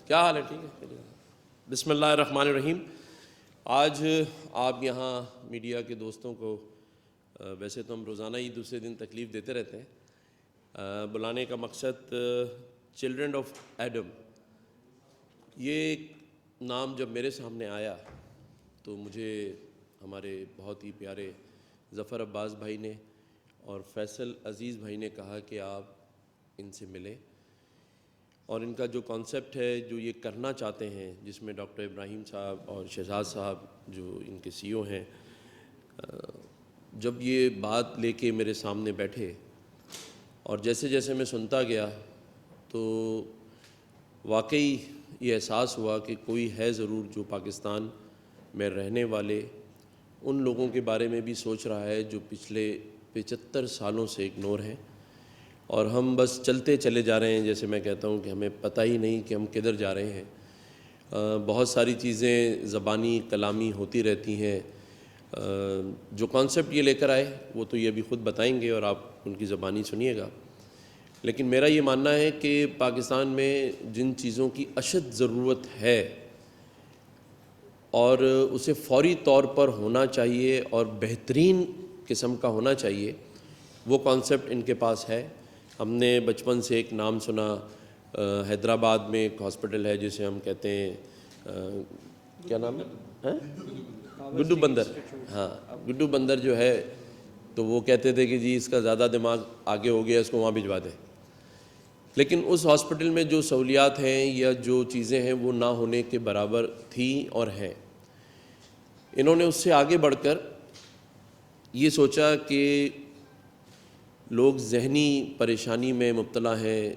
کیا حال ہے؟ ٹھیک ہے. بسم اللہ الرحمن الرحیم. آج آپ یہاں میڈیا کے دوستوں کو ویسے تو ہم روزانہ ہی دوسرے دن تکلیف دیتے رہتے ہیں. بلانے کا مقصد چلڈرن آف ایڈم، یہ نام جب میرے سامنے آیا تو مجھے ہمارے بہت ہی پیارے ظفر عباس بھائی نے اور فیصل عزیز بھائی نے کہا کہ آپ ان سے ملیں، اور ان کا جو کانسیپٹ ہے جو یہ کرنا چاہتے ہیں، جس میں ڈاکٹر ابراہیم صاحب اور شہزاد صاحب جو ان کے سی او ہیں، جب یہ بات لے کے میرے سامنے بیٹھے اور جیسے جیسے میں سنتا گیا تو واقعی یہ احساس ہوا کہ کوئی ہے ضرور جو پاکستان میں رہنے والے ان لوگوں کے بارے میں بھی سوچ رہا ہے جو پچھلے 75 سالوں سے اگنور ہیں، اور ہم بس چلتے چلے جا رہے ہیں. جیسے میں کہتا ہوں کہ ہمیں پتہ ہی نہیں کہ ہم کدھر جا رہے ہیں. بہت ساری چیزیں زبانی کلامی ہوتی رہتی ہیں. جو کانسیپٹ یہ لے کر آئے وہ تو یہ ابھی خود بتائیں گے اور آپ ان کی زبانی سنیے گا، لیکن میرا یہ ماننا ہے کہ پاکستان میں جن چیزوں کی اشد ضرورت ہے اور اسے فوری طور پر ہونا چاہیے اور بہترین قسم کا ہونا چاہیے، وہ کانسیپٹ ان کے پاس ہے. ہم نے بچپن سے ایک نام سنا، حیدرآباد میں ایک ہاسپٹل ہے جسے ہم کہتے ہیں کیا نام ہے، گڈو بندر. ہاں، گڈو بندر جو ہے تو وہ کہتے تھے کہ جی اس کا زیادہ دماغ آگے ہو گیا، اس کو وہاں بھجوا دیں. لیکن اس ہاسپٹل میں جو سہولیات ہیں یا جو چیزیں ہیں وہ نہ ہونے کے برابر تھیں اور ہیں. انہوں نے اس سے آگے بڑھ کر یہ سوچا کہ لوگ ذہنی پریشانی میں مبتلا ہیں،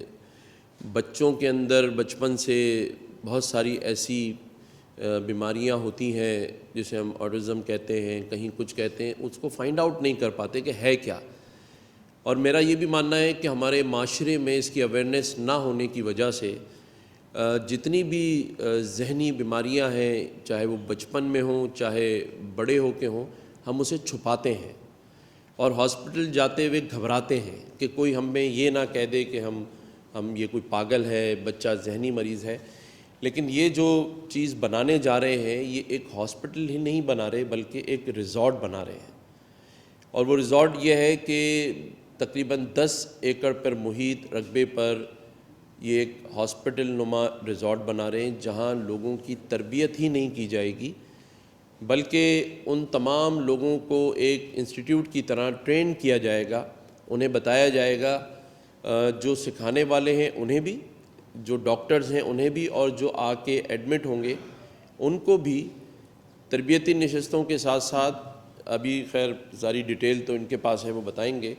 بچوں کے اندر بچپن سے بہت ساری ایسی بیماریاں ہوتی ہیں جسے ہم آٹزم کہتے ہیں، کہیں کچھ کہتے ہیں، اس کو فائنڈ آؤٹ نہیں کر پاتے کہ ہے کیا. اور میرا یہ بھی ماننا ہے کہ ہمارے معاشرے میں اس کی اویئرنیس نہ ہونے کی وجہ سے جتنی بھی ذہنی بیماریاں ہیں، چاہے وہ بچپن میں ہوں چاہے بڑے ہو کے ہوں، ہم اسے چھپاتے ہیں اور ہاسپٹل جاتے ہوئے گھبراتے ہیں کہ کوئی ہمیں یہ نہ کہہ دے کہ ہم یہ کوئی پاگل ہے، بچہ ذہنی مریض ہے. لیکن یہ جو چیز بنانے جا رہے ہیں یہ ایک ہاسپٹل ہی نہیں بنا رہے بلکہ ایک ریزورٹ بنا رہے ہیں. اور وہ ریزورٹ یہ ہے کہ تقریباً 10 ایکڑ پر محیط رقبے پر یہ ایک ہاسپٹل نما ریزورٹ بنا رہے ہیں جہاں لوگوں کی تربیت ہی نہیں کی جائے گی بلکہ ان تمام لوگوں کو ایک انسٹیٹیوٹ کی طرح ٹرین کیا جائے گا. انہیں بتایا جائے گا، جو سکھانے والے ہیں انہیں بھی، جو ڈاکٹرز ہیں انہیں بھی، اور جو آ کے ایڈمٹ ہوں گے ان کو بھی تربیتی نشستوں کے ساتھ ساتھ، ابھی خیر ساری ڈیٹیل تو ان کے پاس ہے وہ بتائیں گے.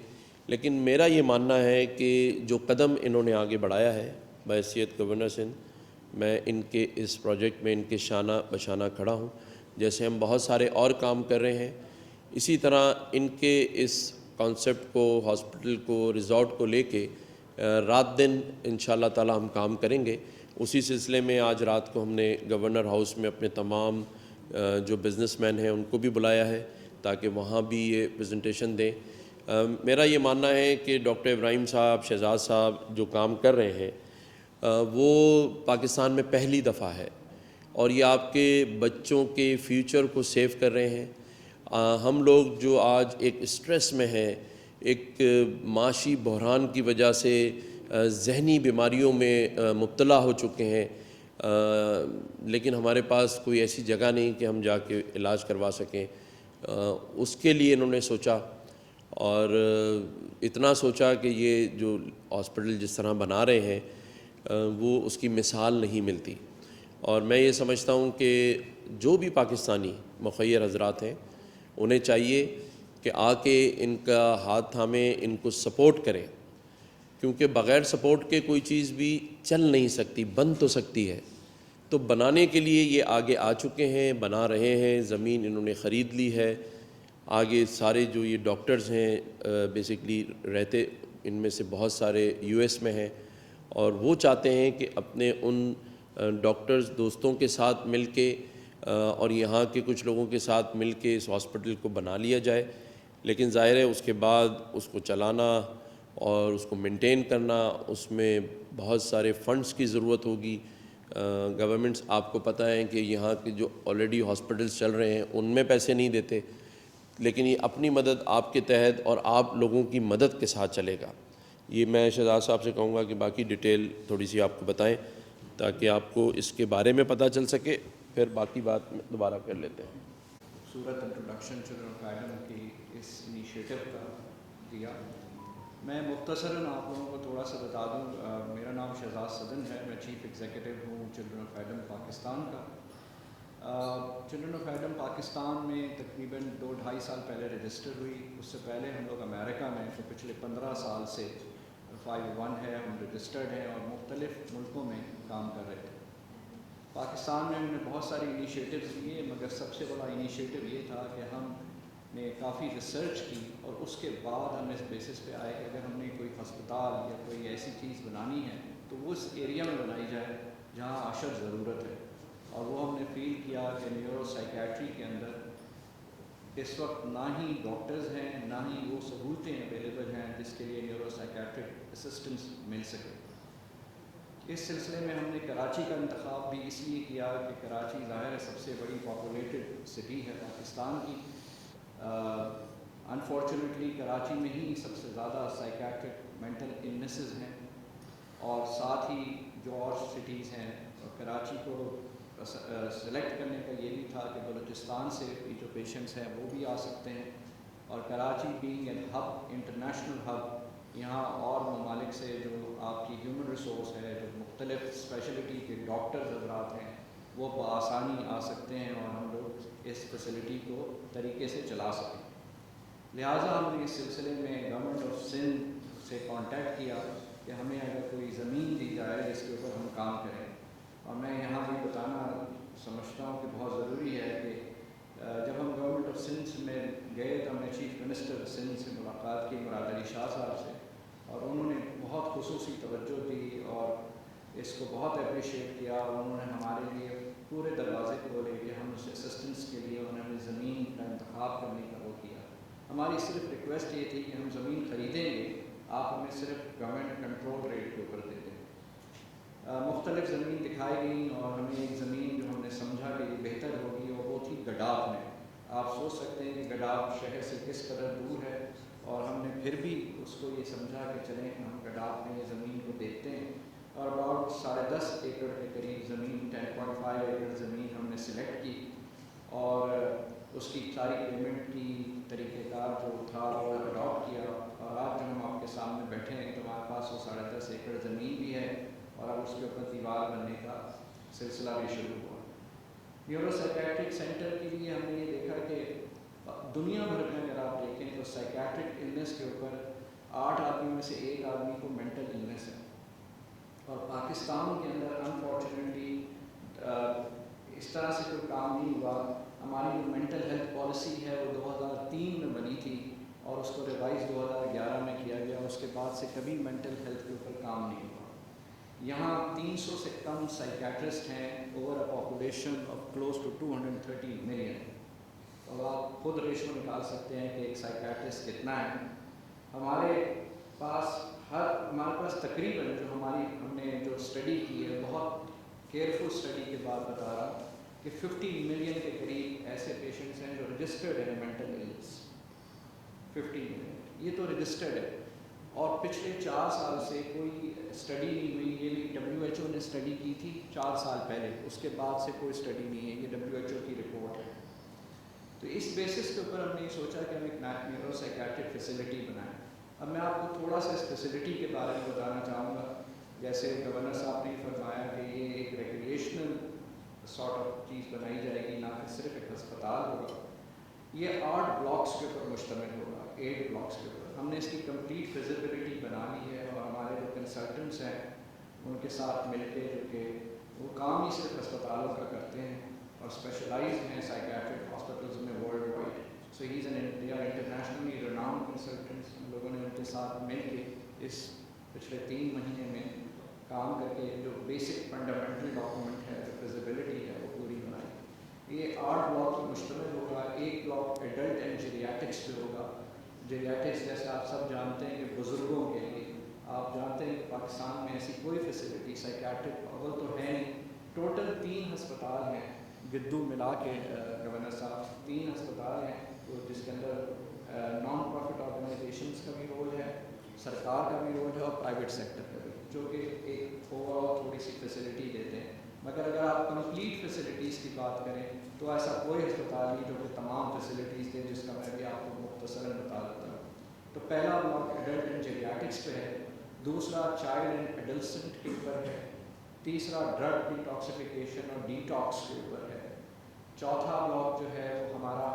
لیکن میرا یہ ماننا ہے کہ جو قدم انہوں نے آگے بڑھایا ہے بحیثیت گورنر سندھ، میں ان کے اس پروجیکٹ میں ان کے شانہ بشانہ کھڑا ہوں. جیسے ہم بہت سارے اور کام کر رہے ہیں، اسی طرح ان کے اس کانسیپٹ کو، ہاسپٹل کو، ریزورٹ کو لے کے رات دن انشاءاللہ تعالی ہم کام کریں گے. اسی سلسلے میں آج رات کو ہم نے گورنر ہاؤس میں اپنے تمام جو بزنس مین ہیں ان کو بھی بلایا ہے تاکہ وہاں بھی یہ پریزنٹیشن دیں. میرا یہ ماننا ہے کہ ڈاکٹر ابراہیم صاحب، شہزاد صاحب جو کام کر رہے ہیں وہ پاکستان میں پہلی دفعہ ہے، اور یہ آپ کے بچوں کے فیوچر کو سیو کر رہے ہیں. ہم لوگ جو آج ایک اسٹریس میں ہیں، ایک معاشی بحران کی وجہ سے ذہنی بیماریوں میں مبتلا ہو چکے ہیں، لیکن ہمارے پاس کوئی ایسی جگہ نہیں کہ ہم جا کے علاج کروا سکیں. اس کے لیے انہوں نے سوچا، اور اتنا سوچا کہ یہ جو ہاسپٹل جس طرح بنا رہے ہیں وہ اس کی مثال نہیں ملتی. اور میں یہ سمجھتا ہوں کہ جو بھی پاکستانی مخیر حضرات ہیں انہیں چاہیے کہ آ کے ان کا ہاتھ تھامیں، ان کو سپورٹ کریں، کیونکہ بغیر سپورٹ کے کوئی چیز بھی چل نہیں سکتی، بن تو سکتی ہے. تو بنانے کے لیے یہ آگے آ چکے ہیں، بنا رہے ہیں، زمین انہوں نے خرید لی ہے. آگے سارے جو یہ ڈاکٹرز ہیں بیسکلی رہتے ان میں سے بہت سارے یو ایس میں ہیں، اور وہ چاہتے ہیں کہ اپنے ان ڈاکٹرز دوستوں کے ساتھ مل کے اور یہاں کے کچھ لوگوں کے ساتھ مل کے اس ہاسپٹل کو بنا لیا جائے. لیکن ظاہر ہے اس کے بعد اس کو چلانا اور اس کو مینٹین کرنا، اس میں بہت سارے فنڈز کی ضرورت ہوگی. گورنمنٹس آپ کو پتہ ہے کہ یہاں کے جو آلریڈی ہاسپٹلس چل رہے ہیں ان میں پیسے نہیں دیتے، لیکن یہ اپنی مدد آپ کے تحت اور آپ لوگوں کی مدد کے ساتھ چلے گا. یہ میں شہزاد صاحب سے کہوں گا کہ باقی ڈیٹیل تھوڑی سی آپ کو بتائیں تاکہ آپ کو اس کے بارے میں پتہ چل سکے، پھر باقی بات دوبارہ کر لیتے ہیں. خوبصورت انٹروڈکشن چلڈرن آف ایڈم کی اس انیشیٹو کا دیا. میں مختصراً آپ لوگوں کو تھوڑا سا بتا دوں. میرا نام شہزاد صدن ہے، میں چیف ایگزیکٹو ہوں چلڈرن آف ایڈم پاکستان کا. چلڈرن آف ایڈم پاکستان میں تقریباً 2-2.5 سال پہلے رجسٹر ہوئی. اس سے پہلے ہم لوگ امریکہ میں جو پچھلے 15 سال سے 5-1 ہے ہم رجسٹرڈ ہیں اور مختلف ملکوں میں کام کر رہے تھے. پاکستان میں ہم نے بہت ساری انیشیٹوز لیے، مگر سب سے بڑا انیشیٹو یہ تھا کہ ہم نے کافی ریسرچ کی اور اس کے بعد ہم اس بیسس پہ آئے کہ اگر ہم نے کوئی ہسپتال یا کوئی ایسی چیز بنانی ہے تو وہ اس ایریا میں بنائی جائے جہاں اشد ضرورت ہے. اور وہ ہم نے فیل کیا کہ نیورو سائیکیٹری کے اندر اس وقت نہ ہی ڈاکٹرز ہیں نہ ہی وہ سہولتیں اویلیبل ہیں جس کے لیے نیورو سائیکیٹرک اسسٹنس مل سکے. اس سلسلے میں ہم نے کراچی کا انتخاب بھی اس لیے کیا کہ کراچی ظاہر ہے سب سے بڑی پاپولیٹڈ سٹی ہے پاکستان کی. انفارچونیٹلی کراچی میں ہی سب سے زیادہ سائیکیٹرک مینٹل النیسز ہیں، اور ساتھ ہی جو اور سٹیز ہیں. کراچی کو سلیکٹ کرنے کا یہ بھی تھا کہ بلوچستان سے بھی جو پیشنٹس ہیں وہ بھی آ سکتے ہیں، اور Karachi being an hub, international hub, یہاں اور ممالک سے جو آپ کی ہیومن ریسورس ہے، جو مختلف اسپیشلٹی کے ڈاکٹرز حضرات ہیں وہ بآسانی آ سکتے ہیں اور ہم لوگ اس فیسلٹی کو طریقے سے چلا سکیں. لہٰذا ہم نے اس سلسلے میں گورنمنٹ آف سندھ سے کانٹیکٹ کیا کہ ہمیں اگر کوئی زمین دی جائے جس کے اوپر ہم کام کریں. اور میں یہاں یہ بتانا سمجھتا ہوں کہ بہت ضروری ہے کہ جب ہم گورنمنٹ آف سندھ میں گئے تو ہم نے چیف منسٹر سندھ سے ملاقات کی، مراد علی شاہ صاحب سے، اور انہوں نے بہت خصوصی توجہ دی اور اس کو بہت اپریشیٹ کیا. اور انہوں نے ہمارے لیے پورے دروازے کھولے کہ ہم اس اسسٹنس کے لیے انہوں نے زمین کا انتخاب کرنے کا وہ کیا. ہماری صرف ریکویسٹ یہ تھی کہ ہم زمین خریدیں گے، آپ ہمیں صرف گورنمنٹ کنٹرول ریٹ کے اوپر دے دیں. مختلف زمین دکھائی گئیں اور ہمیں ایک زمین جو ہم نے سمجھا کہ یہ بہتر ہوگی اور وہ تھی گڈاف میں. آپ سوچ سکتے ہیں کہ گڈاف شہر سے کس قدر دور ہے، اور ہم نے پھر بھی اس کو یہ سمجھا کہ چلیں ہم گڈاف میں یہ زمین کو دیکھتے ہیں. اور اباؤٹ 10.5 ایکڑ کے قریب زمین، 10.5 ایکڑ زمین ہم نے سلیکٹ کی، اور اس کی ساری پیمنٹ کی طریقہ کار جو تھا وہ اڈاپٹ کیا. اور آج جو ہم آپ کے سامنے بیٹھے ہیں تو ہمارے پاس وہ 10.5 ایکڑ زمین بھی ہے اور اب اس کے اوپر دیوار بننے کا سلسلہ بھی شروع ہوا. نیورو سائیکیٹرک سینٹر کے لیے ہم نے یہ دیکھا کہ دنیا بھر میں اگر آپ دیکھیں تو سائیکیٹرک النیس کے اوپر 8 آدمیوں میں سے 1 آدمی کو مینٹل النیس ہے. اور پاکستان کے اندر انفارچونیٹلی اس طرح سے کوئی کام نہیں ہوا. ہماری جو مینٹل ہیلتھ پالیسی ہے وہ 2003 میں بنی تھی اور اس کو ریوائز 2011 میں کیا گیا. اس کے بعد سے کبھی مینٹل ہیلتھ کے اوپر کام نہیں ہوا. یہاں 300 سے کم سائیکیٹرسٹ ہیں over a population of close to 230 million. اور آپ خود ریشو نکال سکتے ہیں کہ ایک سائیکیٹرسٹ کتنا ہے. ہمارے پاس تقریباً جو ہم نے جو اسٹڈی کی ہے، بہت کیئرفل اسٹڈی کے بعد بتا رہا ہوں کہ 50 ملین کے قریب ایسے پیشنٹس ہیں جو رجسٹرڈ ہیں مینٹل النس. 50 ملین یہ تو رجسٹرڈ ہے، اور پچھلے 4 سال سے کوئی اسٹڈی نہیں ہوئی. یہ بھی WHO نے اسٹڈی کی تھی 4 سال پہلے، اس کے بعد سے کوئی اسٹڈی نہیں ہے. یہ WHO کی رپورٹ ہے. تو اس بیسس کے اوپر ہم نے یہ سوچا کہ ہم ایک نیورو سائیکیٹرک فیسلٹی بنائیں. اب میں آپ کو تھوڑا سا اس فیسلٹی کے بارے میں بتانا چاہوں گا. جیسے گورنر صاحب نے فرمایا کہ یہ ایک ریکریشنل سارٹ آف چیز بنائی جائے گی، نہ کہ صرف ایک ہسپتال ہوگا. یہ 8 بلاکس کے اوپر مشتمل ہوگا، 8 بلاکس کے اوپر. ہم نے اس کی کمپلیٹ فیزیبلٹی بنا لی ہے، اور ہمارے جو کنسلٹنٹس ہیں ان کے ساتھ مل کے، جو کہ وہ کام ہی صرف ہسپتالوں کا کرتے ہیں اور اسپیشلائز ہیں سائیکیٹرک ہاسپٹلز میں worldwide. So he is an internationally renowned consultants. ہم لوگوں نے ان کے ساتھ مل کے اس پچھلے 3 مہینے میں کام کر کے جو بیسک فنڈامنٹل ڈاکومنٹ ہے، جو فیزیبلٹی ہے، وہ پوری بنائی. یہ 8 بلاک پر مشتمل ہوگا. ایک بلاک ایڈلٹ اینڈ جیریاٹکس پہ ہوگا. جیریاٹکس جیسے آپ سب جانتے ہیں کہ بزرگوں کے لیے، آپ جانتے ہیں کہ پاکستان میں ایسی کوئی فیسلٹی سائیکیٹرک اول تو ہے نہیں، ہسپتال ہیں گدو ملا کے گورنر صاحب، 3 ہسپتال ہیں جس کے اندر نان پروفٹ آرگنائزیشنس کا بھی رول ہے، سرکار کا بھی رول ہے اور پرائیویٹ سیکٹر کا بھی، جو کہ ایک اوور آل تھوڑی سی فیسلٹی دیتے ہیں. مگر اگر آپ کمپلیٹ فیسلٹیز کی بات کریں تو ایسا کوئی ہسپتال نہیں جو کہ تمام فیسلٹیز دے، جس کا میں بھی آپ کو مختصراً بتا دیتا ہوں. تو پہلا بلاک ایڈلٹ اینڈ جیریاٹکس پہ ہے، دوسرا چائلڈ اینڈ ایڈلسنٹ کے اوپر ہے، تیسرا ڈرگ ڈیٹاکسیفیکیشن اور ڈیٹاکس کے اوپر ہے، چوتھا بلاک جو ہے وہ ہمارا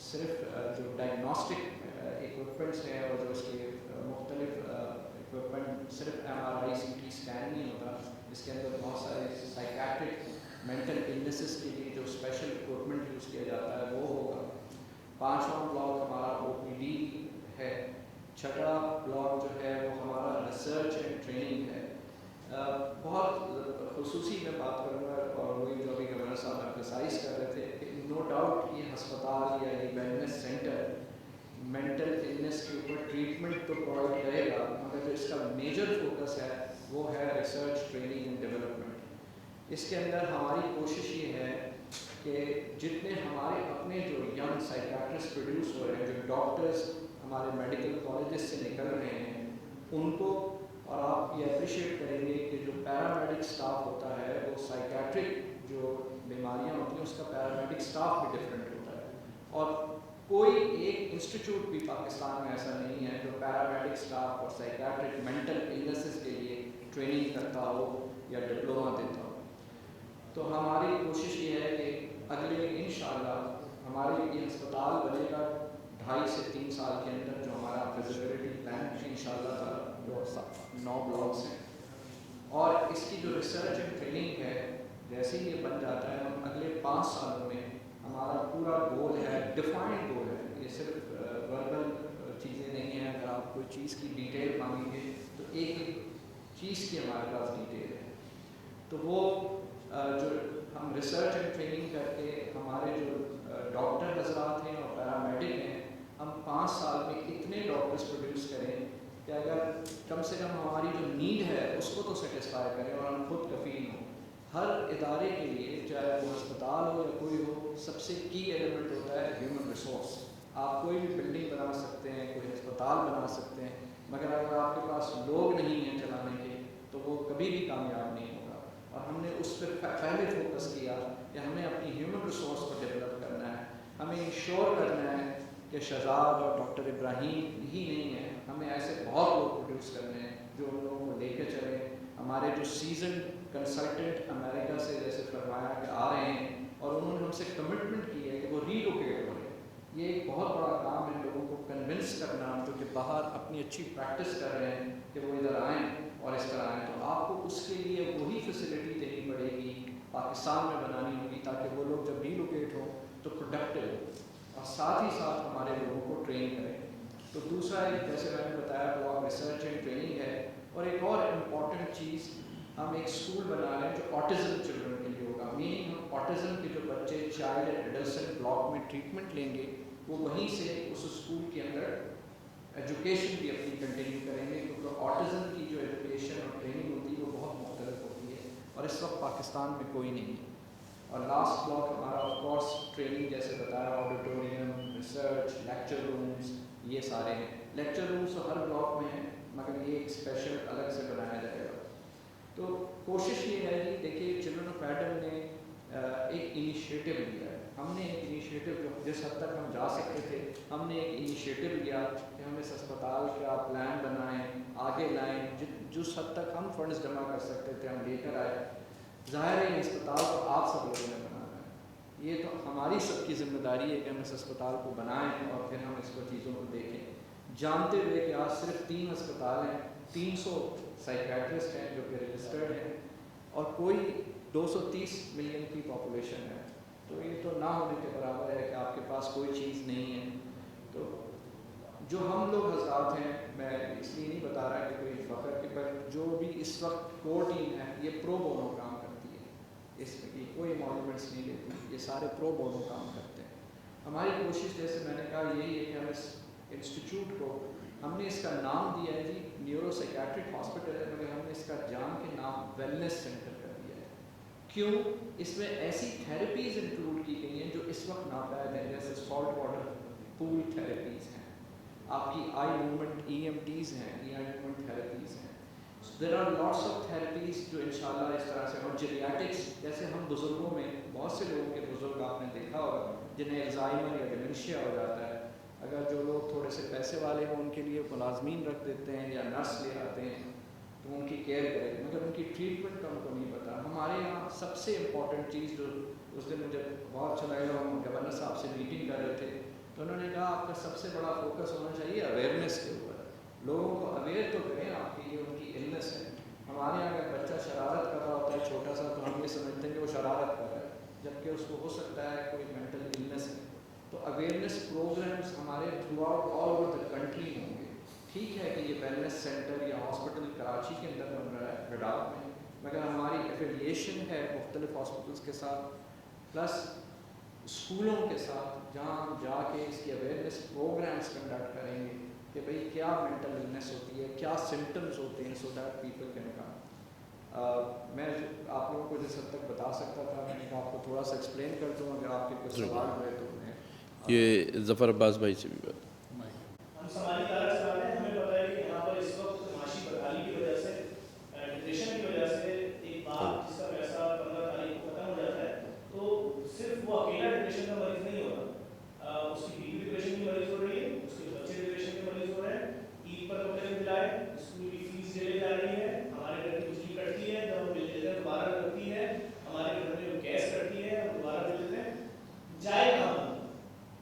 صرف جو ڈائگنوسٹک اکوپمنٹس ہیں اور جو اس کے مختلف اکوپمنٹ، صرف MRI CT اسکین نہیں ہوتا، اس کے اندر بہت سارے سائیکیٹرک مینٹل النیسز کے لیے جو اسپیشل اکوپمنٹ یوز کیا جاتا ہے وہ ہوگا. پانچواں بلاک ہمارا OPD ہے. چھٹا بلاک جو ہے وہ ہمارا ریسرچ اینڈ ٹریننگ ہے. بہت خصوصی میں بات کروں گا اور وہی جو ابھی گورنر صاحب ایمفسائز کر رہے تھے کہ نو ڈاؤٹ یہ ہسپتال یا یہ ویلنس سینٹر مینٹل النیس کے اوپر ٹریٹمنٹ تو پرووائڈ کرے گا، مگر جو اس کا میجر فوکس ہے وہ ہے ریسرچ ٹریننگ اینڈ ڈیولپمنٹ. اس کے اندر ہماری کوشش یہ ہے کہ جتنے ہمارے اپنے جو ینگ سائیکیٹرسٹ پروڈیوس ہو رہے ہیں، جو ڈاکٹرز ہمارے میڈیکل کالجز سے نکل رہے ہیں، ان کو، اور آپ یہ اپریشیٹ کریں گے کہ جو پیرامیڈک اسٹاف ہوتا ہے وہ سائیکیٹرک جو بیماریاں ہوتی ہیں اس کا پیرامیڈک اسٹاف بھی ڈفرینٹ ہوتا ہے، اور کوئی ایک انسٹیٹیوٹ بھی پاکستان میں ایسا نہیں ہے جو پیرامیڈک اسٹاف اور سائیکیٹرک مینٹل النیسز کے لیے ٹریننگ کرتا ہو یا ڈپلوما دیتا ہو. تو ہماری کوشش یہ ہے کہ اگلے انشاءاللہ ہمارے یہ ہسپتال بنے گا 2.5 سے 3 سال کے اندر، جو ہمارا فیزیبلٹی پلان ہے انشاءاللہ تعالیٰ، جو 9 بلاکس ہیں. اور اس کی جو ریسرچ اینڈ ٹریننگ ہے جیسے ہی یہ بن جاتا ہے، ہم اگلے 5 سالوں میں ہمارا پورا گول ہے، ڈیفائنڈ گول ہے، یہ صرف وربل چیزیں نہیں ہیں. اگر آپ کوئی چیز کی ڈیٹیل مانگیں گے تو ایک ایک چیز کی ہمارے پاس ڈیٹیل ہے. تو وہ جو ہم ریسرچ اینڈ ٹریننگ کر کے ہمارے جو ڈاکٹر حضرات ہیں اور پیرامیڈک ہیں، ہم 5 سال میں اتنے ڈاکٹرز پروڈیوس کریں کہ اگر کم سے کم ہماری جو نیڈ ہے اس کو تو سیٹسفائی کریں اور ہم خود کفیل ہوں. ہر ادارے کے لیے، چاہے وہ ہسپتال ہو یا کوئی ہو، سب سے کی ایلیمنٹ ہوتا ہے ہیومن ریسورس. آپ کوئی بھی بلڈنگ بنا سکتے ہیں، کوئی ہسپتال بنا سکتے ہیں، مگر اگر آپ کے پاس لوگ نہیں ہیں چلانے کے تو وہ کبھی بھی کامیاب نہیں ہوگا. اور ہم نے اس پہ پہلے فوکس کیا کہ ہمیں اپنی ہیومن ریسورس کو ڈیولپ کرنا ہے. ہمیں انشور کرنا ہے کہ شہزاد اور ڈاکٹر ابراہیم ہی نہیں ہیں، ہمیں ایسے بہت لوگ پروڈیوس کرنے ہیں جو ان لوگوں کو لے کے چلیں. ہمارے جو سیزن کنسلٹنٹ امریکہ سے جیسے فرمایا کہ آ رہے ہیں اور انہوں نے ہم سے کمٹمنٹ کی ہے کہ وہ ریلوکیٹ ہو رہے ہیں. یہ ایک بہت بڑا کام ہے لوگوں کو کنونس کرنا جو کہ باہر اپنی اچھی پریکٹس کر رہے ہیں کہ وہ ادھر آئیں اور اس طرح آئیں. تو آپ کو اس کے لیے وہی فیسلٹی دینی پڑے گی، پاکستان میں بنانی ہوگی، تاکہ وہ لوگ جب ریلوکیٹ ہوں تو پروڈکٹیو ہو اور ساتھ ہی ساتھ ہمارے لوگوں کو ٹرین کریں. تو دوسرا ایک جیسے میں نے بتایا وہ ریسرچ اینڈ ٹریننگ ہے. اور ایک اور امپورٹنٹ چیز، ہم ایک اسکول بنا رہے ہیں جو آٹزم چلڈرن کے لیے ہوگا. میننگ ہم آٹزم کے جو بچے چائلڈ اینڈ ایڈلسنٹ بلاک میں ٹریٹمنٹ لیں گے وہ وہیں سے اس اسکول کے اندر ایجوکیشن بھی اپنی کنٹینیو کریں گے، کیونکہ آٹزم کی جو ایجوکیشن اور ٹریننگ ہوتی ہے وہ بہت مختلف ہوتی ہے اور اس وقت پاکستان میں کوئی نہیں ہے. اور لاسٹ بلاک ہمارا آف کورس ٹریننگ جیسے بتایا، آڈیٹوریم، ریسرچ، لیکچر رومز، یہ سارے ہیں. لیکچر رومز تو ہر بلاک میں ہیں مگر یہ ایک اسپیشل الگ سے بنایا جائے گا. تو کوشش یہ ہے کہ دیکھیے چلڈرن آف ایڈم نے ایک انیشیٹو لیا ہے. ہم نے ایک انیشیٹو جو جس حد تک ہم جا سکتے تھے ہم نے ایک انیشیٹو لیا کہ ہم اس اسپتال کا پلان بنائیں، آگے لائیں، جس حد تک ہم فنڈز جمع کر سکتے تھے ہم لے کر آئے. ظاہر ہے اسپتال تو آپ سب لوگوں نے بنانا ہے، یہ تو ہماری سب کی ذمہ داری ہے کہ ہم اس اسپتال کو بنائیں اور پھر ہم اس کو چیزوں کو دیکھیں، جانتے ہوئے کہ آج صرف 3 ہسپتال ہیں، 300 سائیکیٹرسٹ ہیں جو کہ رجسٹرڈ ہیں اور کوئی 230 ملین کی پاپولیشن ہے. تو یہ تو نہ ہونے کے برابر ہے کہ آپ کے پاس کوئی چیز نہیں ہے. تو جو ہم لوگ حضرات ہیں، میں اس لیے نہیں بتا رہا کہ کوئی فخر کے، پر جو بھی اس وقت کور ٹیم ہے یہ پرو بونو کام کرتی ہے، اس میں کوئی امالومنٹس نہیں لیتی، یہ سارے پرو بونو کام کرتے ہیں. ہماری کوشش جیسے میں نے کہا یہی ہے کہ ہم اس انسٹیٹیوٹ کو، ہم نے اس کا نام دیا ہے جی نیورو سائیکیٹرک ہاسپٹل ہے، مگر ہم نے اس کا جان کے نام ویلنس سینٹر کر دیا ہے. کیوں؟ اس میں ایسی تھیراپیز انکلوڈ کی گئی ہیں جو اس وقت ناپید ہیں، جیسے سالٹ واٹر پول تھیراپیز ہیں، آپ کی eye movement E M Ts ہیں، ای آئی موومنٹ تھیراپیز ہیں. There are lots of therapies جو انشاءاللہ اس طرح سے. اور جیریاٹکس، جیسے ہم بزرگوں میں بہت سے لوگوں کے بزرگ آپ نے دیکھا ہوگا جنہیں الزائمر یا ڈیمنشیا ہو جاتا ہے، اگر جو لوگ تھوڑے سے پیسے والے ہوں ان کے لیے ملازمین رکھ دیتے ہیں یا نرس لے آتے ہیں تو ان کی کیئر کریں، مگر ان کی ٹریٹمنٹ کا ان کو نہیں پتہ. ہمارے یہاں سب سے امپورٹنٹ چیز جو اس دن مجھے بہت اچھا لگا، ہم گورنر صاحب سے میٹنگ کر رہے تھے تو انہوں نے کہا آپ کا سب سے بڑا فوکس ہونا چاہیے اویئرنیس کے اوپر. لوگوں کو اویئر تو کریں آپ کی یہ ان کی النس ہے. ہمارے یہاں اگر بچہ شرارت کر رہا ہوتا ہے چھوٹا سا تو ہم یہ سمجھتے ہیں کہ وہ شرارت کر رہا ہے، جبکہ اس کو ہو سکتا ہے کوئی مینٹل النس ہے. تو اویئرنیس پروگرامس ہمارے through out all over the country ہوں گے. ٹھیک ہے کہ یہ ویلنس سینٹر یا ہاسپٹل کراچی کے اندر بن رہا ہے رڈاف میں، مگر ہماری ایفیلیشن ہے مختلف ہاسپٹلس کے ساتھ پلس اسکولوں کے ساتھ، جہاں ہم جا کے اس کی اویئرنیس پروگرامس کنڈکٹ کریں گے کہ بھئی کیا مینٹل النس ہوتی ہے، کیا سمٹمز ہوتے ہیں، so that people can come. میں آپ لوگوں کو جس حد تک بتا سکتا تھا میں نے کہا آپ کو تھوڑا سا ایکسپلین کر دوں، اگر آپ کے کوئی سوال ہوئے تو میں. یہ ظفر عباس بھائی سے بھی بات. ہم سماجی کارج چلاتے ہیں، ہمیں پتہ ہے کہ یہاں پر اس وقت معاشی بدحالی کی وجہ سے، ڈپریشن کی وجہ سے ایک باپ جس کا پیسہ 15 تاریخ کو ختم ہو جاتا ہے تو صرف وہ اکیلا ڈپریشن کا مریض نہیں ہوتا، اس کی بیوی ڈپریشن کی مریض ہو رہی ہے، اس کے بچے ڈپریشن کے مریض ہو رہے ہیں، عید پر کپڑے دلائے، اسکول کی فیس ڈیلے جا رہی ہے، ہمارے گھر کی بجلی کٹتی ہے، جب ہم بل دیتے ہیں دوبارہ لگتی ہے، ہمارے گھر میں گیس کٹتی ہے ہم دوبارہ بل دیتے ہیں. جائے کہاں بند؟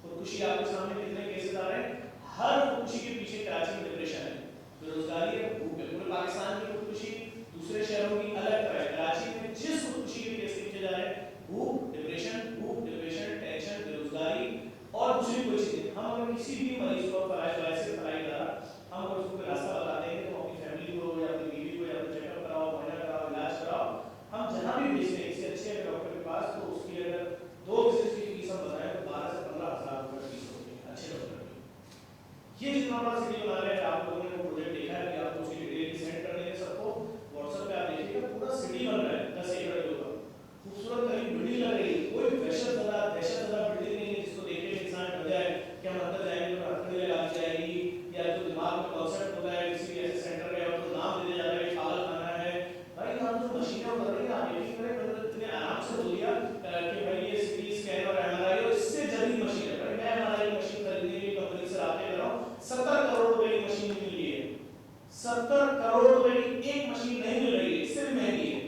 خودکشی آپ کے سامنے کتنے کیسز آ رہے ہیں. ہر خودکشی کے پیچھے کراچی میں ڈپریشن ہے، بے روزگاری ہے، بھوک ہے. پورے پاکستان کی خودکشی دوسرے شہروں کی الگ طرح ہے. کراچی میں جس خودکشی کے کیس کے پیچھے جا رہے ہیں بھوک ڈپریشن ٹینشن بے روزگاری اور دوسری کوئی چیز. ہم اگر کسی بھی مریض کو فلائی کرا ہم اگر اس کو راستہ بتا دیں گے تو اپنی فیملی کو یا اپنی بیوی کو یا اپنا چیک اپ کراؤ، معائنہ کراؤ، علاج کراؤ. ہم جہاں بھی بھیجتے ہیں کسی اچھے ڈاکٹر کے پاس تو اس کی اگر 2 وزٹ کی فیس ہم بتائیں تو 12 سے 15,000 روپے فیس ہوتی ہے اچھے ڈاکٹر کی. یہ جتنا بڑا سٹی بنا رہے ہیں، آپ لوگوں نے وہ پروجیکٹ دیکھا ہے کہ آپ کو اس کی ڈیٹیل سینڈ کر دیں گے سب کو واٹس ایپ پہ. آپ دیکھیے گا پورا سٹی بن رہا ہے 10 ایکڑ کے اوپر، خوبصورت ترین بلڈنگ لگ رہی ہے. کوئی دہشت زدہ بلڈنگ نہیں ہے جس کو دیکھ کے انسان ڈر جائے کہ ہم اندر جائیں گے تو ہتھکڑی لگا دی جائے گی، یا جو دماغ میں کانسیپٹ ہوتا ہے کسی بھی ایسے سینٹر کا تو نام دے دیا جاتا ہے کہ پاگل خانہ ہے. بھائی یہاں جو مشینیں اتر رہی ہیں آپ یقین کریں میں نے اتنے آرام سے بول دیا کہ بھائی یہ سی ٹی اسکین اور ایم آر آئی اور اس سے جدید مشین ہے. بھائی میں ایم آر آئی مشین خریدنے کی کمپنی سے رابطے کر رہا ہوں، 70 کروڑ روپے کی مشین مل رہی ہے. 70 کروڑ روپے کی ایک مشین نہیں مل رہی ہے، اس سے بھی مہنگی ہے.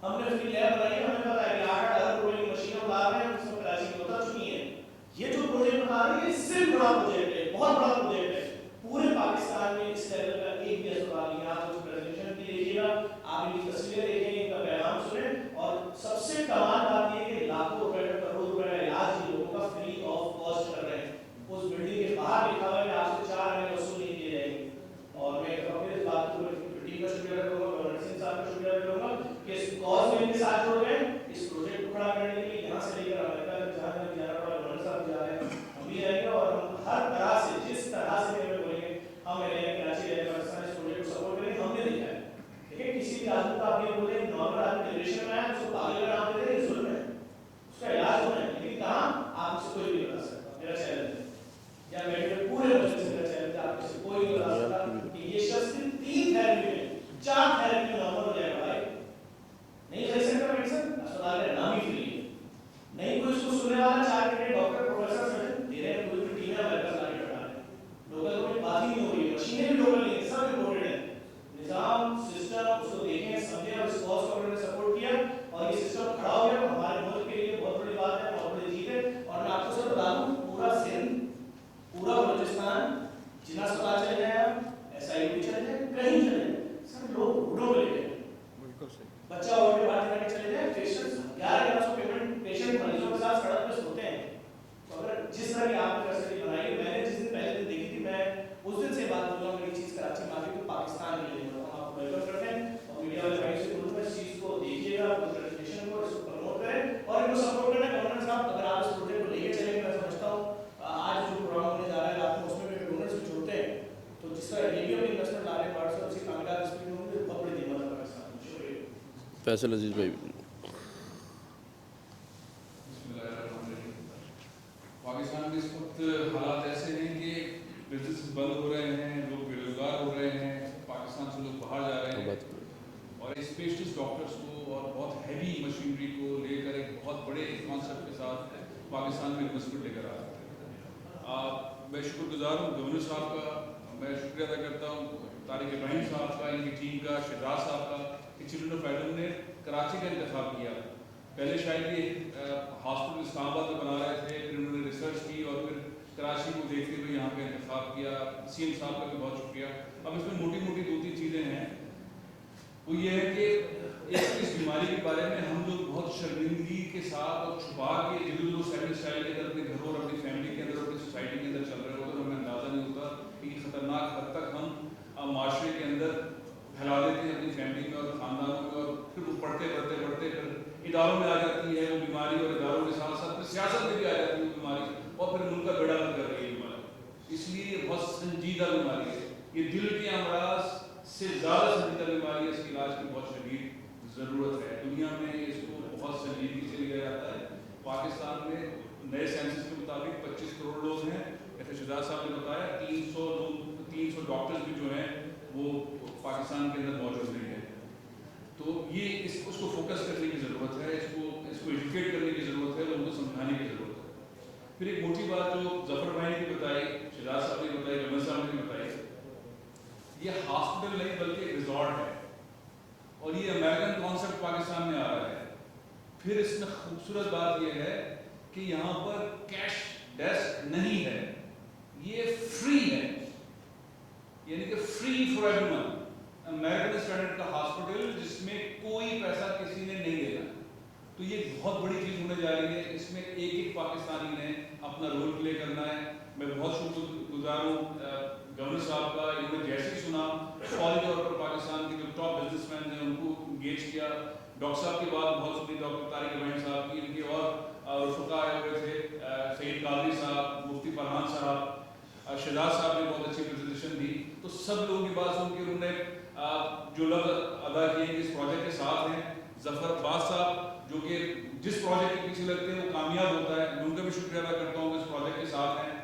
ہم نے اس کی لیب بنائی ہے، ہمیں پتا ہے کہ 8 ارب روپے کی مشینیں اتار رہے ہیں، اس میں کراچی کی اتر چکی ہیں. یہ جو پروجیکٹ بتا رہے ہیں اس سے بڑا پروجیکٹ ہے، بہت بڑا پروجیکٹ ہے. پورے پاکستان میں اس لیول کا ایک بھی اسپتال نہیں ہے. آپ اس پریزنٹیشن بھی دیکھیے گا، آپ ان کی تصویریں دیکھیں، ان کا پیغام سنیں. اور سب سے کمال بات یہ ہے کہ لاکھوں روپے کروڑ روپے کا علاج ہی لوگوں کا فری آف کاسٹ کر رہے ہیں. اس بلڈنگ کے باہر لکھا ہوا ہے کہ آپ سے 4 آنے وصول نہیں کیے جائیں گے. اور میں ایک بار اس بات کو ٹیم کا شکریہ کروں گا، گورنر سنگھ صاحب کا شکریہ کروں گا کہ اس کاز میں ان کے ساتھ جڑ گئے. اس پروجیکٹ کو کھڑا کرنے کے لیے یہاں سے لے کر امریکہ تک جہاں تک جانا پڑا گورنر صاحب جا رہے ہیں، ہم بھی جائیں گے. اور ہم ہر طرح سے جس طرح سے ہمیں بولیں گے ہم کراچی رہے پاکستان اس پروجیکٹ کو سپورٹ کریں. ہم نے دیکھا ہے دیکھیں کسی بھی آدمی کو آپ یہ بولیں نارمل آدمی ڈپریشن میں آیا اس کو پاگل کا نام دے دیں، یہ ظلم ہے. اس کا علاج ہونا ہے، لیکن کہاں آپ مجھ سے کوئی نہیں بتا سکتا. میرا چیلنج ہے یا میرے پورے بچے سے میرا چیلنج ہے، آپ مجھ سے کوئی نہیں بتا سکتا کہ یہ شخص 3 تھیراپی میں 4 تھیراپی میں نارمل ہو جائے گا. بھائی نہیں خرید سکتا میڈیسن، اسپتال کا نام ہی فری ہے. نہیں کوئی اس کو سننے والا 4 گھنٹے ڈاکٹر پروفیسر سرجن دے رہے ہیں، کوئی بھی ٹیم ہے امریکہ سے لا کے بٹھا رہے ہیں. لوکل کوئی بات ہی نہیں ہو رہی ہے، مشینیں بھی لوکل نہیں ہیں، سب امپورٹڈ ہیں. نظام سسٹم اس کو دیکھیں سمجھیں اور اس کاز کو انہوں نے سپورٹ کیا اور یہ سسٹم کھڑا ہو گیا. ہمارے ملک کے لیے بہت بڑی بات ہے، بہت بڑی جیت ہے. اور میں آپ کو سر بتا دوں پورا سندھ، پورا بلوچستان، جنا اسپتال چلے جائیں آپ، ایس آئی ڈی چلے جائیں، کہیں چلے جائیں، سر لوگ بوڑھوں کو لے کے بچہ اور کے بعد جا کے چلے جائیں. پیشنٹ 1100 پیمنٹ پیشنٹ مریضوں کے ساتھ سڑک پہ سوتے ہیں. تو اگر جس طرح کی آپ نے فیسلٹی بنائی، میں نے جس دن پہلے دن دیکھی تھی، میں اس دن سے بات بول رہا ہوں. میری چیز کراچی میں آگے تو پاکستان کے لیے ہم آپ کو ویلکم کرتے ہیں. اور میڈیا والے بھائی سے بولوں گا اس چیز کو دیکھیے گا، پریزنٹیشن کو اس کو پروموٹ کریں اور ان کو سپورٹ کریں. گورنر صاحب اگر آپ اس پروجیکٹ کو لے کے چلیں گے، میں سمجھتا ہوں آج جو پروگرام ہونے جا رہا ہے رات کو اس میں گورنر سے جڑتے ہیں تو جس طرح یہ بھی اپنی انویسٹمنٹ لا رہے ہیں بارڈ سے، اسی کامیاب اسپیڈ ہوں گے. بہت بڑی نعمت ہے پاکستان. شکریہ. فیصل عزیز بھائی. پاکستان میں اس وقت حالات ایسے ہیں کہ بزنس بند ہو رہے ہیں, لوگ بے روزگار ہو رہے ہیں, پاکستان سے لوگ باہر جا رہے ہیں, اور اسپیشلسٹ ڈاکٹرس کو اور بہت ہیوی مشینری کو لے کر ایک بہت بڑے کانسیپٹ کے ساتھ پاکستان میں انویسٹمنٹ لے کر آ رہے ہیں. میں شکر گزار ہوں گورنر صاحب کا, میں شکریہ ادا کرتا ہوں طارق ابراہیم صاحب کا, ان کی ٹیم کا, شہزاد صاحب کا, کہ چلڈرن آف ایڈم نے کراچی کا انتخاب کیا. پہلے شاید یہ ہاسپٹل اسلام آباد میں بنا رہے تھے, پھر انہوں نے ریسرچ کی اور پھر کراچی کو دیکھتے ہوئے یہاں پہ انتخاب کیا. سی ایم صاحب کا بھی بہت شکریہ. اب اس میں موٹی موٹی 2-3 چیزیں ہیں. وہ یہ ہے کہ ایک اس بیماری کے بارے میں ہم لوگ بہت شرمندگی کے ساتھ اور چھپا کے جلد و سیون اسٹائل کے اندر اپنے گھروں اور اپنی فیملی کے اندر اور اپنی سوسائٹی کے اندر چل رہے ہوتے ہیں, ہمیں اندازہ نہیں ہوتا کہ خطرناک حد تک ہم معاشرے کے اندر پھیلا دیتے ہیں اپنی فیملی میں اور خاندانوں میں, اور پھر وہ پڑھتے پھر اداروں میں آ جاتی ہے وہ بیماری, اور اداروں کے ساتھ ساتھ پھر سیاست میں بھی آ جاتی ہے وہ بیماری, اور پھر ملک کا بیڑا غرق کر رہی ہے بیماری. اس لیے یہ بہت سنجیدہ بیماری ہے. یہ دل کے امراض سے زیادہ سنجیدہ بیماری ہے. اس کے علاج کی بہت شدید ضرورت ہے. دنیا میں اس کو بہت سنجیدگی سے لیا جاتا ہے. پاکستان میں نئے سینسس کے مطابق 25 کروڑ لوگ ہیں. جیسے شہزاد صاحب نے بتایا 300 ڈاکٹرز بھی جو ہیں وہ پاکستان کے اندر موجود نہیں ہیں. تو یہ اس کو فوکس کرنے کی ضرورت ہے, اس کو ایجوکیٹ کرنے کی ضرورت ہے, لوگوں کو سمجھانے کی ضرورت ہے. پھر ایک موٹی بات جو ظفر بھائی نے بھی بتائی, شہزاد صاحب نے بتائی, جمل صاحب نے بھی بتائی, یہ ہاسپٹل نہیں بلکہ ایک ریزورٹ ہے, اور یہ امریکن کانسیپٹ پاکستان میں آ رہا ہے. پھر اس میں خوبصورت بات یہ ہے کہ یہاں پر کیش ڈیسک نہیں ہے, یہ فری ہے, یعنی کہ free for every one. American standard کا ہاسپٹل جس میں کوئی پیسہ کسی نے نہیں دینا. تو یہ بہت بڑی چیز ہونے جا رہی ہے. اس میں ایک ایک پاکستانی نے اپنا رول پلے کرنا ہے. میں بہت شکر گزار ہوں گورنر صاحب کا, انہوں نے جیسے ہی سنا فوری طور پر پاکستان کے جو ٹاپ بزنس مین ہیں ان کو انگیج کیا. ڈاکٹر صاحب کی بات بہت سنی, ڈاکٹر طارق ابراہیم صاحب کی, ان کے اور رفقا آئے ہوئے تھے, سعید قادری صاحب, مفتی فرحان صاحب, شہزاد صاحب نے بہت اچھی پریزنٹیشن دی. تو سب لوگوں کی بات سن کے انہوں نے جو لفظ ادا کیے کہ اس پروجیکٹ کے ساتھ ہیں. ظفر عباس صاحب جو کہ جس پروجیکٹ کے پیچھے لگتے ہیں وہ کامیاب ہوتا ہے, میں ان کا بھی شکریہ ادا کرتا ہوں کہ اس پروجیکٹ کے ساتھ ہیں.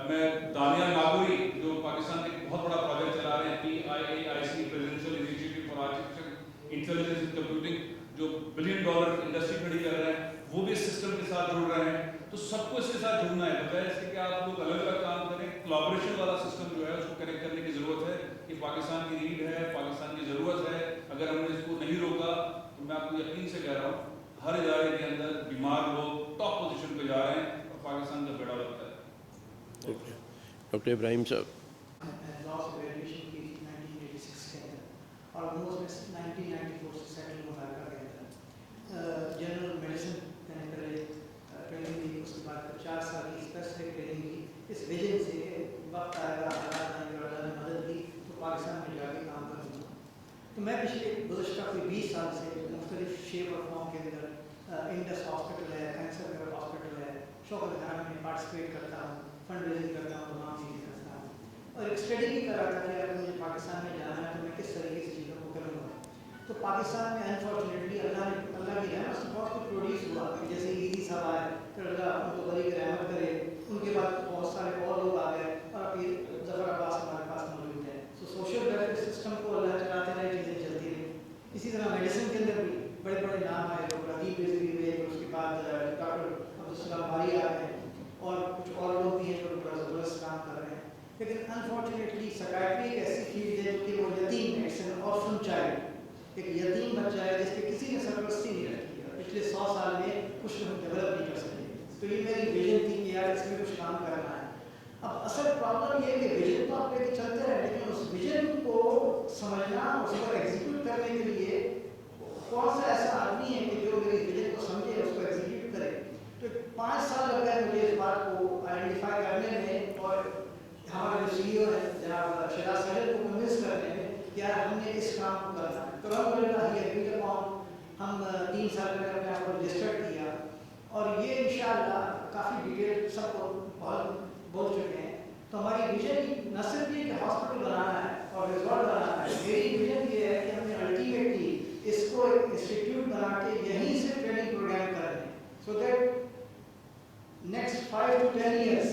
میں دانیہ ناگوری جو پاکستان کے بہت بڑا پروجیکٹ چلا رہے ہیں, PIAIC presidential institute for artificial intelligence and computing, جو $1 بلین انڈسٹری کھڑی کر رہے ہیں, وہ بھی اس سسٹم کے ساتھ جڑ رہے ہیں. تو سب کو اس کے ساتھ جڑنا ہے. بجائے اس کے کہ آپ لوگ الگ الگ کام کریں, کولابریشن والا سسٹم جو ہے اس کو کنیکٹ کرنے کی ضرورت ہے. یہ پاکستان کی نیڈ ہے, پاکستان کی ضرورت ہے. اگر ہم نے اس کو نہیں روکا تو میں آپ کو یقین سے کہہ رہا ہوں ہر ادارے کے اندر بیمار لوگ ٹاپ پوزیشن پہ جا رہے ہیں اور پاکستان کا بیڑا غرق ہے. ڈاکٹر ابراہیم صاحب. اور 1994 سے سیٹل مطالعہ کے اندر جنرل میڈیسن ٹریننگ لی. اس کے بعد 4 سال کی اسپیسیفک ٹریننگ لی اس وجہ سے کہ وقت آئے گا, حالات آئیں گے, اللہ نے مدد دی تو پاکستان میں جا کے کام کروں گا. تو میں پچھلے گزشتہ کوئی 20 سال سے مختلف شیپ اور فارم کے اندر انڈس ہاسپٹل ہے, کینسر کیئر ہاسپٹل ہے, شوق خان میں پارٹیسپیٹ کرتا ہوں, فنڈ ریزنگ کرتا ہوں, تمام چیزیں کرتا ہوں. اور ایک اسٹڈی بھی کر رہا تھا کہ اگر مجھے پاکستان میں جانا ہے تو میں کس طریقے سے چیزوں کو کروں گا. تو پاکستان میں انفارچونیٹلی اللہ کی رحمت سے بہت کچھ پروڈیوس ہوا کہ جیسے ایزی صاحب آئے, پھر اللہ ان کو بڑی رحمت کرے, ان کے بعد بہت سارے اور لوگ آ گئے, اور ابھی ظفر عباس ہمارے پاس موجود ہے. تو سوشل ویلفیئر سسٹم کو اللہ چلاتے رہے, چیزیں چلتی رہی. اسی طرح میڈیسن کے اندر بھی بڑے بڑے نام آئے, ڈاکٹر ادیب رضوی ہوئے, اس کے بعد ڈاکٹر عبدالسلام باری آ گئے, اور کچھ اور لوگ بھی ہیں جو بڑا زبردست کام کر رہے ہیں. لیکن انفارچونیٹلی سائیکائٹری ایک ایسی فیلڈ ہے کہ وہ یتیم ہے, اٹس این آرفن چائلڈ, ایک یتیم بچہ ہے جس پہ کسی نے سرپرستی نہیں رکھی ہے, پچھلے 100 سال میں کچھ ہم ڈیولپ نہیں کر سکے. تو یہ میری ویژن تھی کہ یار اس میں کچھ کام کرنا ہے. اب اصل پرابلم یہ ہے کہ ویژن تو آپ لے کے چلتے رہے, لیکن اس ویژن کو سمجھنا, اس کو ایگزیکیوٹ کرنے کے لیے کون سا ایسا آدمی ہے کہ جو میری ویژن کو سمجھے, اس کو ایگزیکیوٹ کرے. تو 5 سال لگ گئے مجھے اس بات کو آئیڈینٹیفائی کرنے میں, اور ہمارے جو سی او ہیں جناب شہزاد صاحب کو کنوینس کرنے میں کہ یار ہم نے اس کام کو کرنا ہے. تو الحمدللہ یہ ابھی تک ہم 3 سال میں اپنے آپ کو رجسٹر کیا, اور یہ انشاءاللہ کافی ڈیٹیل سب کو بہت بول چکے ہیں. تو ہماری ویژن نہ صرف یہ کہ ہاسپٹل بنانا ہے اور ریزورٹ بنانا ہے, میری ویژن یہ ہے کہ ہم نے الٹیمیٹلی اس کو ایک انسٹیٹیوٹ بنا کے یہیں سے ٹریننگ پروگرام کر رہے ہیں, so that next 5 to 10 years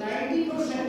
90%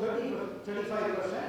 35%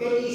80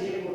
JCO,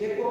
JCO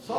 100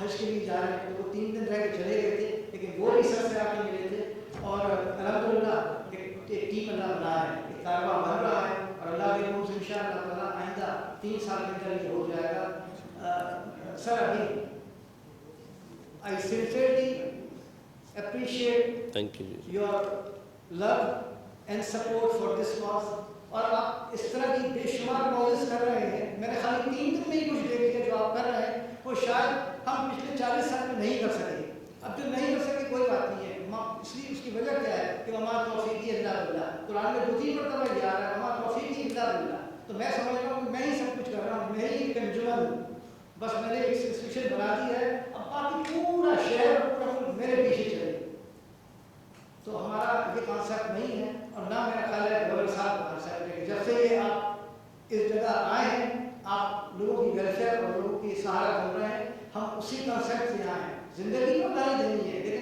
حج کے لیے جا رہے ہیں، تو وہ 3 دن رہ کے چلے گئے تھے، لیکن وہ بھی سر سے آ کے ملے تھے، اور الحمدللہ ایک ٹیم اللہ بنا ہے، ایک کارواں بن رہا ہے، اور اللہ کے حکم سے انشاءاللہ تعالیٰ آئندہ 3 سال کے اندر یہ ہو جائے گا۔ سر ابھی I sincerely appreciate thank you جی، your love and support for this cause، اور آپ اس طرح کی بے شمار کازز کر رہے ہیں، میں نے خالی 3 دن میں ہی کچھ دیکھ لیا جو آپ کر رہے ہیں، وہ شاید ہم پچھلے 40 سال میں نہیں کر سکے۔ اب جو نہیں کر سکے کوئی بات نہیں ہے، اس لیے اس کی وجہ کیا ہے کہ وما توفیقی الا باللہ، قرآن میں 2-3 مرتبہ یہ آ رہا ہے وما توفیقی الا باللہ، تو میں سمجھ رہا ہوں کہ میں ہی سب کچھ کر رہا ہوں، میں ہی ایک انجمن ہوں، بس میں نے ایک انسٹیٹیوشن بنا دی ہے، اب باقی پورا شہر اور پورا ملک میرے پیچھے چلے، تو ہمارا یہ کانسیپٹ نہیں ہے، اور نہ میرا خیال ہے گورنر صاحب کا کانسیپٹ ہے کہ جب سے یہ آپ اس جگہ آئے ہیں، آپ لوگوں کی ویلفیئر اور لوگوں کی سہارا بن رہے ہیں، ہم اسی کانسیپٹ سے آئے ہیں، زندگی کو گالی دینی ہے لیکن